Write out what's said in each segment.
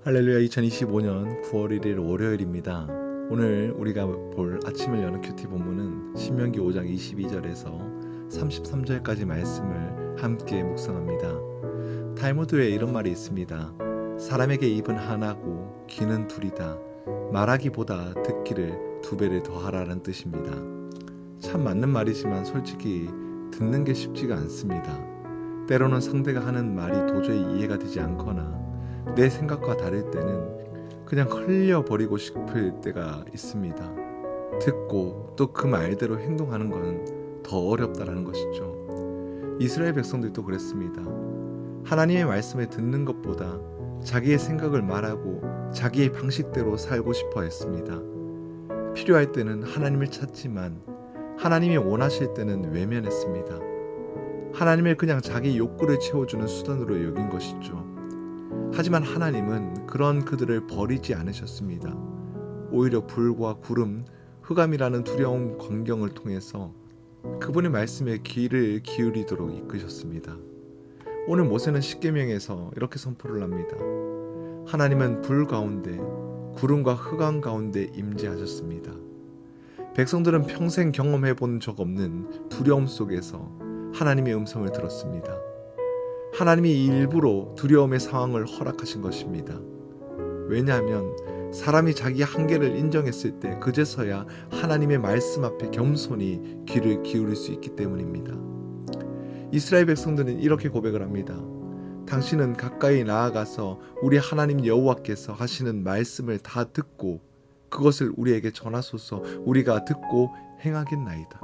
할렐루야. 2025년 9월 1일 월요일입니다. 오늘 우리가 볼 아침을 여는 큐티 본문은 신명기 5장 22절에서 33절까지 말씀을 함께 묵상합니다. 탈무드에 이런 말이 있습니다. 사람에게 입은 하나고 귀는 둘이다. 말하기보다 듣기를 두 배를 더하라는 뜻입니다. 참 맞는 말이지만 솔직히 듣는 게 쉽지가 않습니다. 때로는 상대가 하는 말이 도저히 이해가 되지 않거나 내 생각과 다를 때는 그냥 흘려버리고 싶을 때가 있습니다. 듣고 또 그 말대로 행동하는 건 더 어렵다라는 것이죠. 이스라엘 백성들도 그랬습니다. 하나님의 말씀을 듣는 것보다 자기의 생각을 말하고 자기의 방식대로 살고 싶어 했습니다. 필요할 때는 하나님을 찾지만 하나님이 원하실 때는 외면했습니다. 하나님을 그냥 자기 욕구를 채워주는 수단으로 여긴 것이죠. 하지만 하나님은 그런 그들을 버리지 않으셨습니다. 오히려 불과 구름, 흑암이라는 두려운 광경을 통해서 그분의 말씀에 귀를 기울이도록 이끄셨습니다. 오늘 모세는 십계명에서 이렇게 선포를 합니다. 하나님은 불 가운데 구름과 흑암 가운데 임재하셨습니다. 백성들은 평생 경험해 본 적 없는 두려움 속에서 하나님의 음성을 들었습니다. 하나님이 일부러 두려움의 상황을 허락하신 것입니다. 왜냐하면 사람이 자기 한계를 인정했을 때 그제서야 하나님의 말씀 앞에 겸손히 귀를 기울일 수 있기 때문입니다. 이스라엘 백성들은 이렇게 고백을 합니다. 당신은 가까이 나아가서 우리 하나님 여호와께서 하시는 말씀을 다 듣고 그것을 우리에게 전하소서. 우리가 듣고 행하겠나이다.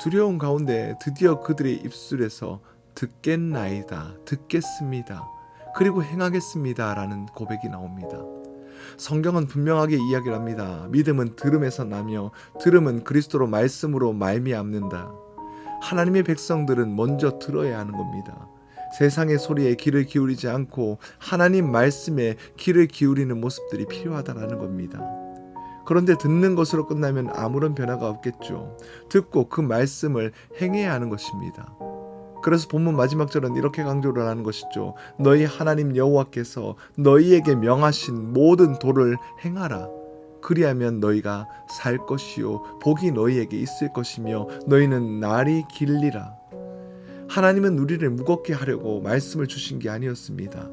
두려움 가운데 드디어 그들의 입술에서 듣겠나이다, 듣겠습니다, 그리고 행하겠습니다 라는 고백이 나옵니다. 성경은 분명하게 이야기를 합니다. 믿음은 들음에서 나며 들음은 그리스도로 말씀으로 말미암는다. 하나님의 백성들은 먼저 들어야 하는 겁니다. 세상의 소리에 귀를 기울이지 않고 하나님 말씀에 귀를 기울이는 모습들이 필요하다는 겁니다. 그런데 듣는 것으로 끝나면 아무런 변화가 없겠죠. 듣고 그 말씀을 행해야 하는 것입니다. 그래서 본문 마지막 절은 이렇게 강조를 하는 것이죠. 너희 하나님 여호와께서 너희에게 명하신 모든 도를 행하라. 그리하면 너희가 살 것이요 복이 너희에게 있을 것이며 너희는 날이 길리라. 하나님은 우리를 무겁게 하려고 말씀을 주신 게 아니었습니다.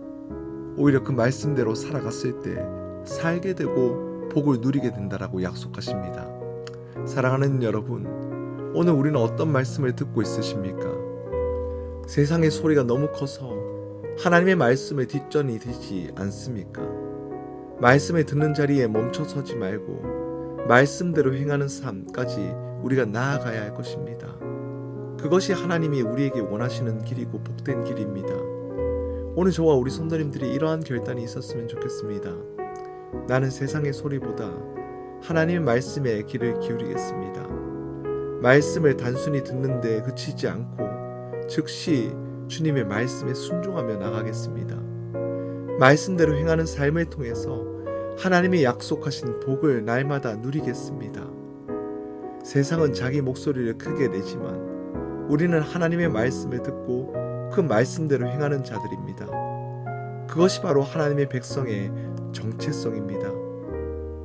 오히려 그 말씀대로 살아갔을 때 살게 되고 복을 누리게 된다라고 약속하십니다. 사랑하는 여러분, 오늘 우리는 어떤 말씀을 듣고 있으십니까? 세상의 소리가 너무 커서 하나님의 말씀에 뒷전이 되지 않습니까? 말씀을 듣는 자리에 멈춰서지 말고 말씀대로 행하는 삶까지 우리가 나아가야 할 것입니다. 그것이 하나님이 우리에게 원하시는 길이고 복된 길입니다. 오늘 저와 우리 성도님들이 이러한 결단이 있었으면 좋겠습니다. 나는 세상의 소리보다 하나님의 말씀에 귀를 기울이겠습니다. 말씀을 단순히 듣는데 그치지 않고 즉시 주님의 말씀에 순종하며 나가겠습니다. 말씀대로 행하는 삶을 통해서 하나님이 약속하신 복을 날마다 누리겠습니다. 세상은 자기 목소리를 크게 내지만 우리는 하나님의 말씀을 듣고 그 말씀대로 행하는 자들입니다. 그것이 바로 하나님의 백성의 정체성입니다.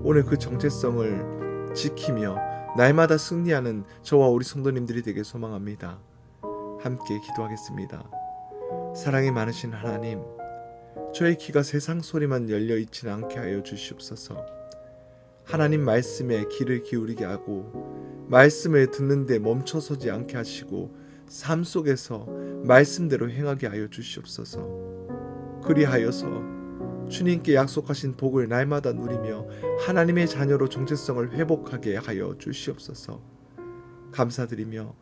오늘 그 정체성을 지키며 날마다 승리하는 저와 우리 성도님들이 되길 소망합니다. 함께 기도하겠습니다. 사랑이 많으신 하나님, 저의 귀가 세상 소리만 열려 있지는 않게 하여 주시옵소서. 하나님 말씀에 귀를 기울이게 하고 말씀을 듣는데 멈춰서지 않게 하시고 삶 속에서 말씀대로 행하게 하여 주시옵소서. 그리하여서 주님께 약속하신 복을 날마다 누리며 하나님의 자녀로 정체성을 회복하게 하여 주시옵소서. 감사드리며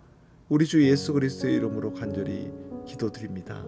우리 주 예수 그리스도의 이름으로 간절히 기도드립니다.